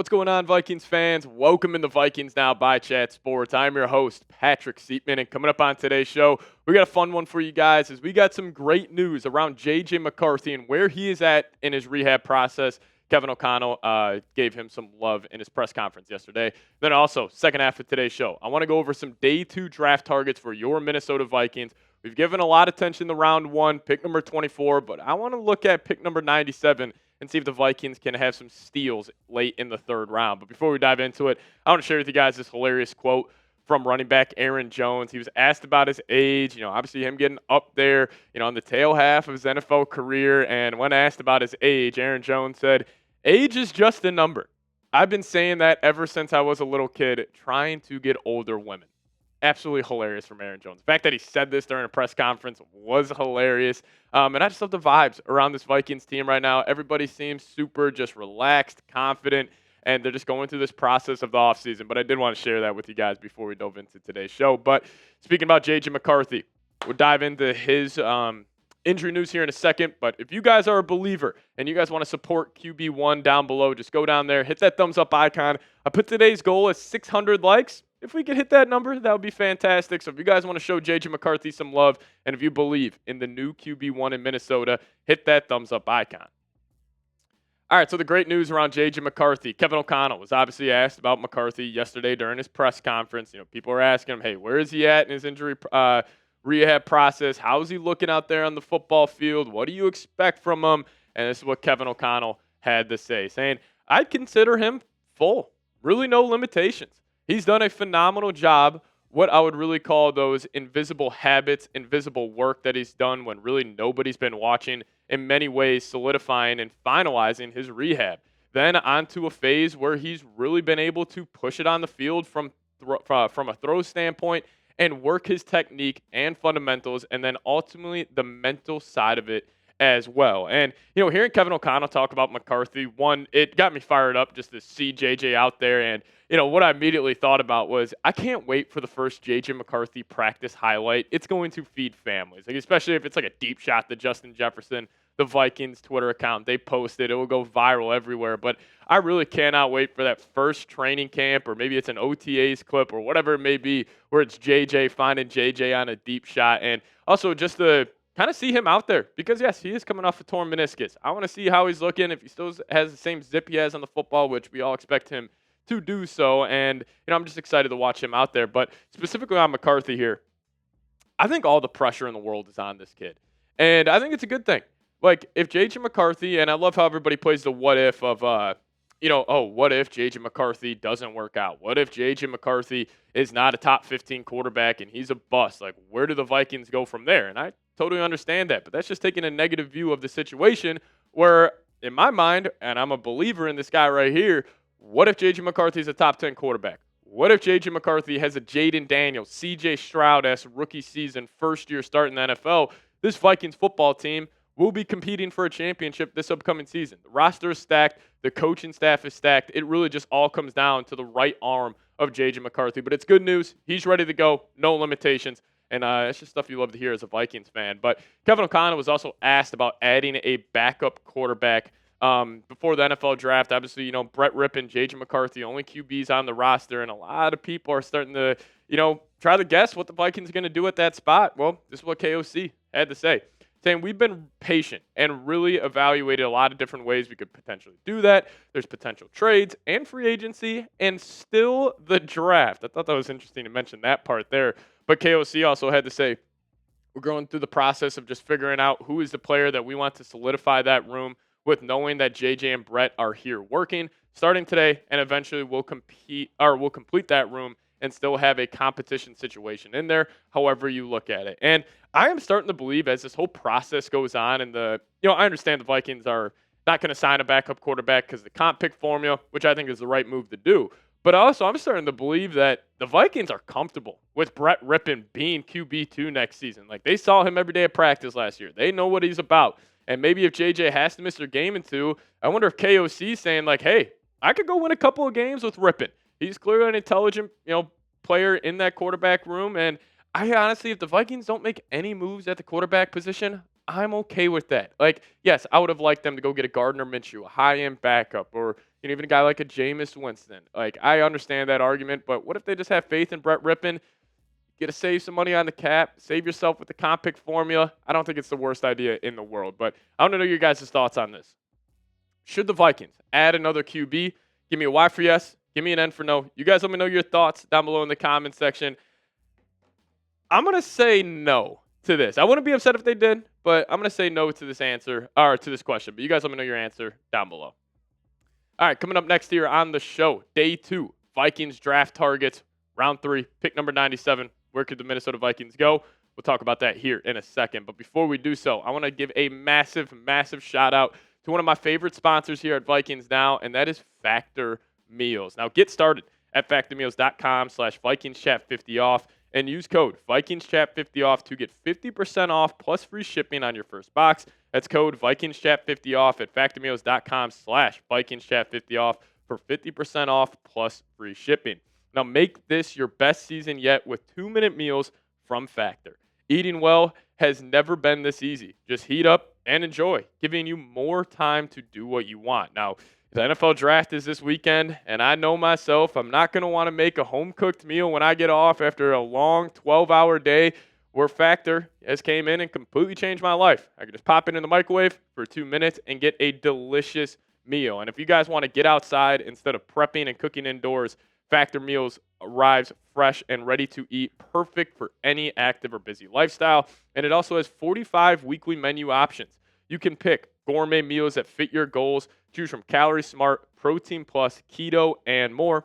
What's going on, Vikings fans? Welcome into Vikings Now by Chat Sports. I'm your host, Patrick Siepman, and coming up on today's show, we got a fun one for you guys as we got some great news around J.J. McCarthy and where he is at in his rehab process. Kevin O'Connell gave him some love in his press conference yesterday. Then also, second half of today's show, I want to go over some day 2 draft targets for your Minnesota Vikings. We've given a lot of attention to round 1, pick number 24, but I want to look at pick number 97 and see if the Vikings can have some steals late in the third round. But before we dive into it, I want to share with you guys this hilarious quote from running back Aaron Jones. He was asked about his age, obviously him getting up there, on the tail half of his NFL career. And when asked about his age, Aaron Jones said, "Age is just a number. I've been saying that ever since I was a little kid, trying to get older women." Absolutely hilarious from Aaron Jones. The fact that he said this during a press conference was hilarious. And I just love the vibes around this Vikings team right now. Everybody seems super just relaxed, confident, and they're just going through this process of the offseason. But I did want to share that with you guys before we dove into today's show. But speaking about J.J. McCarthy, we'll dive into his injury news here in a second. But if you guys are a believer and you guys want to support QB1 down below, just go down there, hit that thumbs up icon. I put today's goal as 600 likes. If we could hit that number, that would be fantastic. So if you guys want to show J.J. McCarthy some love, and if you believe in the new QB1 in Minnesota, hit that thumbs up icon. All right, so the great news around J.J. McCarthy. Kevin O'Connell was obviously asked about McCarthy yesterday during his press conference. People were asking him, hey, where is he at in his injury rehab process? How's he looking out there on the football field? What do you expect from him? And this is what Kevin O'Connell had to say, saying, I'd consider him full. Really no limitations. He's done a phenomenal job, what I would really call those invisible habits, invisible work that he's done when really nobody's been watching, in many ways solidifying and finalizing his rehab. Then onto a phase where he's really been able to push it on the field from a throw standpoint and work his technique and fundamentals, and then ultimately the mental side of it as well. And, hearing Kevin O'Connell talk about McCarthy, one, it got me fired up just to see JJ out there. And, what I immediately thought about was I can't wait for the first JJ McCarthy practice highlight. It's going to feed families, especially if it's like a deep shot to Justin Jefferson, the Vikings Twitter account. They posted it will go viral everywhere. But I really cannot wait for that first training camp, or maybe it's an OTAs clip or whatever it may be, where it's JJ finding JJ on a deep shot. And also just the kind of see him out there because, yes, he is coming off a torn meniscus. I want to see how he's looking, if he still has the same zip he has on the football, which we all expect him to do so. And, I'm just excited to watch him out there. But specifically on McCarthy here, I think all the pressure in the world is on this kid. And I think it's a good thing. Like, if J.J. McCarthy, and I love how everybody plays the what if of, what if J.J. McCarthy doesn't work out? What if J.J. McCarthy is not a top 15 quarterback and he's a bust? Like, where do the Vikings go from there? And I totally understand that, but that's just taking a negative view of the situation where, in my mind, and I'm a believer in this guy right here, what if J.J. McCarthy is a top 10 quarterback? What if J.J. McCarthy has a Jaden Daniels, C.J. Stroud-esque rookie season, first year start in the NFL? This Vikings football team will be competing for a championship this upcoming season. The roster is stacked. The coaching staff is stacked. It really just all comes down to the right arm of J.J. McCarthy. But it's good news. He's ready to go. No limitations. And it's just stuff you love to hear as a Vikings fan. But Kevin O'Connell was also asked about adding a backup quarterback before the NFL draft. Obviously, Brett Rippon, J.J. McCarthy, only QBs on the roster. And a lot of people are starting to, try to guess what the Vikings are going to do at that spot. Well, this is what KOC had to say. Saying we've been patient and really evaluated a lot of different ways we could potentially do that. There's potential trades and free agency and still the draft. I thought that was interesting to mention that part there. But KOC also had to say we're going through the process of just figuring out who is the player that we want to solidify that room with, knowing that JJ and Brett are here working starting today, and eventually we'll complete that room and still have a competition situation in there, however you look at it. And I am starting to believe as this whole process goes on, and I understand the Vikings are not going to sign a backup quarterback because of the comp pick formula, which I think is the right move to do. But also, I'm starting to believe that the Vikings are comfortable with Brett Rippon being QB2 next season. Like, they saw him every day at practice last year. They know what he's about. And maybe if JJ has to miss a game or two, I wonder if KOC is saying, like, hey, I could go win a couple of games with Rippon. He's clearly an intelligent, player in that quarterback room. And I honestly, if the Vikings don't make any moves at the quarterback position, I'm okay with that. Like, yes, I would have liked them to go get a Gardner Minshew, a high-end backup, or even a guy like a Jameis Winston. Like, I understand that argument, but what if they just have faith in Brett Rippon? Get to save some money on the cap, save yourself with the comp pick formula. I don't think it's the worst idea in the world, but I want to know your guys' thoughts on this. Should the Vikings add another QB? Give me a Y for yes. Give me an N for no. You guys let me know your thoughts down below in the comment section. I'm going to say no to this. I wouldn't be upset if they did, but I'm going to say no to this answer, or to this question. But you guys let me know your answer down below. All right, coming up next here on the show, day 2, Vikings draft targets, round 3, pick number 97. Where could the Minnesota Vikings go? We'll talk about that here in a second. But before we do so, I want to give a massive, massive shout out to one of my favorite sponsors here at Vikings Now, and that is Factor Meals. Now get started at factormeals.com/VikingsChat50off and use code VikingsChat50off to get 50% off plus free shipping on your first box. That's code VikingsChat50off at factormeals.com/VikingsChat50off for 50% off plus free shipping. Now make this your best season yet with 2-minute meals from Factor. Eating well has never been this easy. Just heat up and enjoy, giving you more time to do what you want. Now, the NFL draft is this weekend, and I know myself, I'm not going to want to make a home-cooked meal when I get off after a long 12-hour day where Factor has came in and completely changed my life. I can just pop it in the microwave for 2 minutes and get a delicious meal. And if you guys want to get outside instead of prepping and cooking indoors, Factor Meals arrives fresh and ready to eat, perfect for any active or busy lifestyle. And it also has 45 weekly menu options. You can pick gourmet meals that fit your goals. Choose from Calorie Smart, Protein Plus, Keto, and more.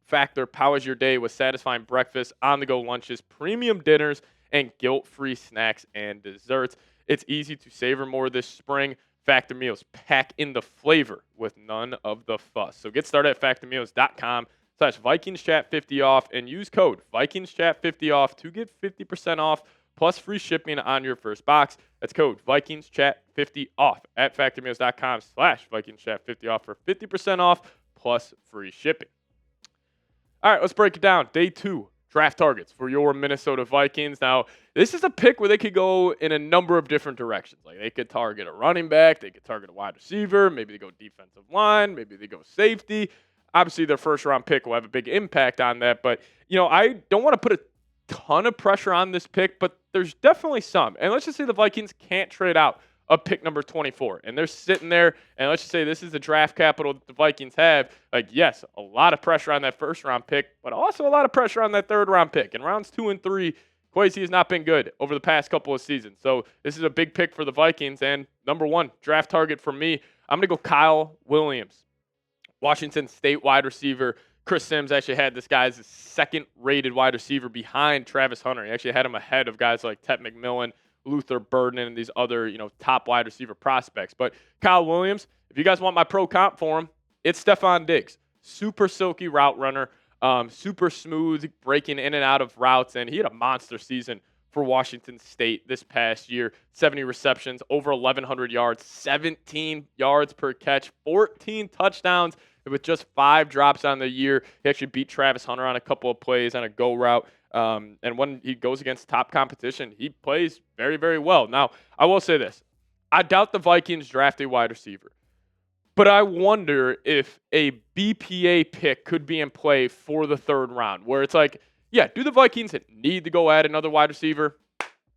Factor powers your day with satisfying breakfast, on-the-go lunches, premium dinners, and guilt-free snacks and desserts. It's easy to savor more this spring. Factor Meals pack in the flavor with none of the fuss. So get started at factormeals.com/VikingsChat50off and use code VikingsChat50off to get 50% off plus free shipping on your first box. That's code VikingsChat50off at factormeals.com/VikingsChat50off for 50% off plus free shipping. All right, let's break it down. Day 2, draft targets for your Minnesota Vikings. Now, this is a pick where they could go in a number of different directions. Like, they could target a running back, they could target a wide receiver, maybe they go defensive line, maybe they go safety. Obviously, their first-round pick will have a big impact on that. But, I don't want to put a ton of pressure on this pick, but there's definitely some. And let's just say the Vikings can't trade out of pick number 24. And they're sitting there, and let's just say this is the draft capital that the Vikings have. Like, yes, a lot of pressure on that first-round pick, but also a lot of pressure on that third-round pick. In rounds 2 and 3, Kwesi has not been good over the past couple of seasons. So this is a big pick for the Vikings. And number 1, draft target for me, I'm going to go Kyle Williams. Washington State wide receiver. Chris Sims actually had this guy as the second-rated wide receiver behind Travis Hunter. He actually had him ahead of guys like Tet McMillan, Luther Burden, and these other, top wide receiver prospects. But Kyle Williams, if you guys want my pro comp for him, it's Stephon Diggs. Super silky route runner, super smooth, breaking in and out of routes, and he had a monster season for Washington State this past year. 70 receptions, over 1,100 yards, 17 yards per catch, 14 touchdowns with just 5 drops on the year. He actually beat Travis Hunter on a couple of plays on a go route. And when he goes against top competition, he plays very, very well. Now, I will say this. I doubt the Vikings draft a wide receiver. But I wonder if a BPA pick could be in play for the 3rd round, where it's like, yeah, do the Vikings need to go add another wide receiver?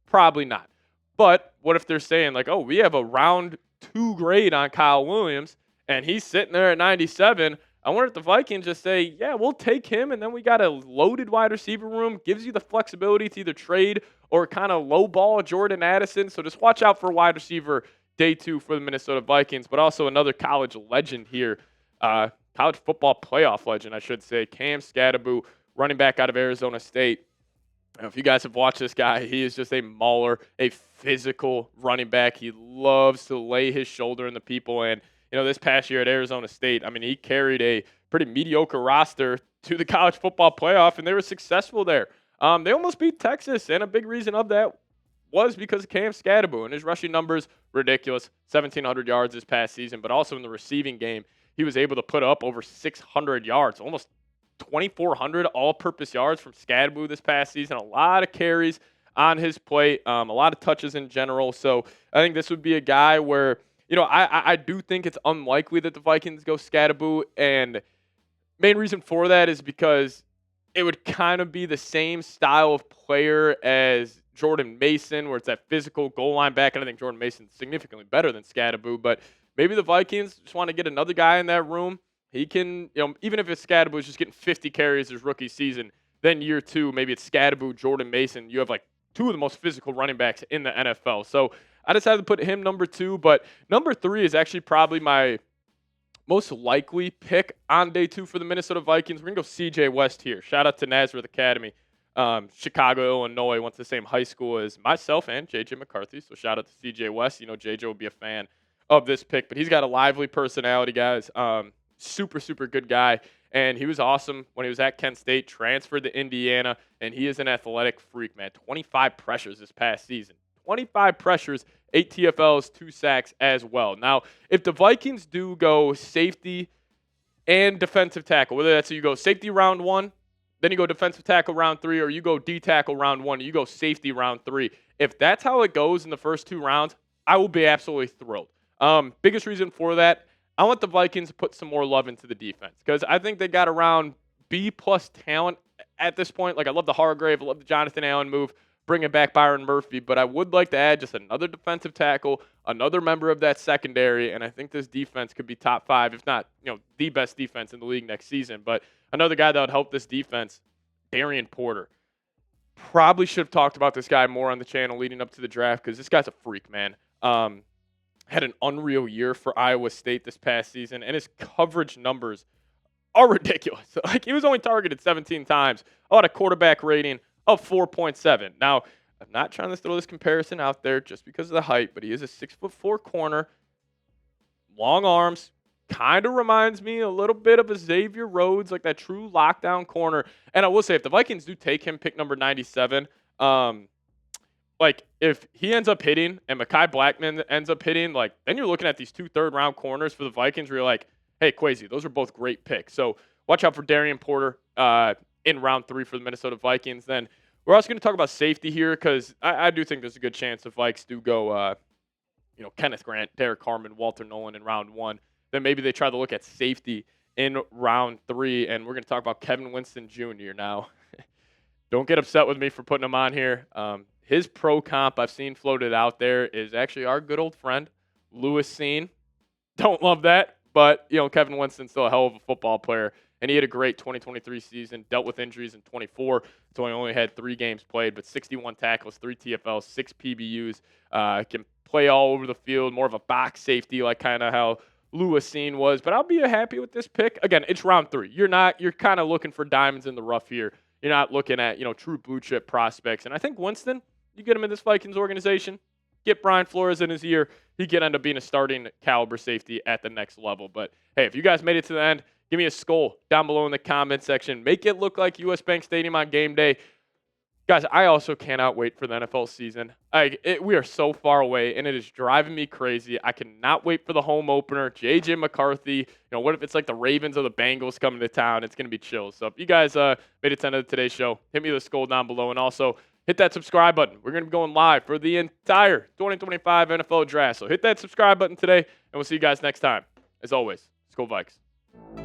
Probably not. But what if they're saying, like, oh, we have a round 2 grade on Kyle Williams, and he's sitting there at 97. I wonder if the Vikings just say, yeah, we'll take him, and then we got a loaded wide receiver room. Gives you the flexibility to either trade or kind of lowball Jordan Addison. So just watch out for wide receiver day 2 for the Minnesota Vikings, but also another college legend here, college football playoff legend, I should say, Cam Scadaboo, running back out of Arizona State. If you guys have watched this guy, he is just a mauler, a physical running back. He loves to lay his shoulder in the people, and this past year at Arizona State, he carried a pretty mediocre roster to the college football playoff, and they were successful there. They almost beat Texas, and a big reason of that was because of Cam Scadaboo, and his rushing numbers, ridiculous, 1,700 yards this past season, but also in the receiving game, he was able to put up over 600 yards, almost 2,400 all-purpose yards from Scadaboo this past season, a lot of carries on his plate, a lot of touches in general. So I think this would be a guy where I do think it's unlikely that the Vikings go Scatterboo, and main reason for that is because it would kind of be the same style of player as Jordan Mason, where it's that physical goal line back. And I think Jordan Mason's significantly better than Scatterboo, but maybe the Vikings just want to get another guy in that room. He can, even if it's Scatterboo is just getting 50 carries his rookie season, then year two, maybe it's Scatterboo, Jordan Mason. You have like two of the most physical running backs in the NFL. So I decided to put him number 2, but number 3 is actually probably my most likely pick on day 2 for the Minnesota Vikings. We're going to go C.J. West here. Shout out to Nazareth Academy. Chicago, Illinois, went to the same high school as myself and J.J. McCarthy. So shout out to C.J. West. J.J. will be a fan of this pick. But he's got a lively personality, guys. Super, super good guy. And he was awesome when he was at Kent State, transferred to Indiana, and he is an athletic freak, man. 25 pressures this past season. 25 pressures, 8 TFLs, 2 sacks as well. Now, if the Vikings do go safety and defensive tackle, whether that's you go safety round 1, then you go defensive tackle round 3, or you go D tackle round 1, you go safety round 3. If that's how it goes in the first 2 rounds, I will be absolutely thrilled. Biggest reason for that, I want the Vikings to put some more love into the defense because I think they got around B-plus talent at this point. Like, I love the Hargrave, I love the Jonathan Allen move, bringing back Byron Murphy, but I would like to add just another defensive tackle, another member of that secondary, and I think this defense could be top 5, if not, the best defense in the league next season. But another guy that would help this defense, Darian Porter. Probably should have talked about this guy more on the channel leading up to the draft because this guy's a freak, man. Had an unreal year for Iowa State this past season, and his coverage numbers are ridiculous. Like, he was only targeted 17 times, about a quarterback rating of 4.7. Now, I'm not trying to throw this comparison out there just because of the height, but he is a 6'4" corner, long arms, kind of reminds me a little bit of a Xavier Rhodes, like that true lockdown corner. And I will say, if the Vikings do take him, pick number 97, like, if he ends up hitting and Mekhi Blackman ends up hitting, like, then you're looking at these 2 third-round corners for the Vikings where you're like, hey, Kwesi, those are both great picks. So watch out for Darian Porter in round 3 for the Minnesota Vikings. Then we're also going to talk about safety here because I do think there's a good chance the Vikes do go, Kenneth Grant, Derek Harmon, Walter Nolan in round 1. Then maybe they try to look at safety in round 3, and we're going to talk about Kevin Winston Jr. now. Don't get upset with me for putting him on here. His pro comp I've seen floated out there is actually our good old friend, Lewis Seen. Don't love that, but, Kevin Winston's still a hell of a football player, and he had a great 2023 season, dealt with injuries in 24, so he only had 3 games played, but 61 tackles, 3 TFLs, 6 PBUs, can play all over the field, more of a box safety, like kind of how Lewis Seen was, but I'll be happy with this pick. Again, it's round 3. You're kind of looking for diamonds in the rough here. You're not looking at, true blue chip prospects, and I think Winston, you get him in this Vikings organization, get Brian Flores in his ear, he could end up being a starting caliber safety at the next level. But, hey, if you guys made it to the end, give me a skull down below in the comment section. Make it look like U.S. Bank Stadium on game day. Guys, I also cannot wait for the NFL season. We are so far away, and it is driving me crazy. I cannot wait for the home opener. J.J. McCarthy. What if it's like the Ravens or the Bengals coming to town? It's going to be chills. So if you guys made it to the end of today's show, hit me with a skull down below. And also, hit that subscribe button. We're going to be going live for the entire 2025 NFL Draft. So hit that subscribe button today, and we'll see you guys next time. As always, Skol Vikes.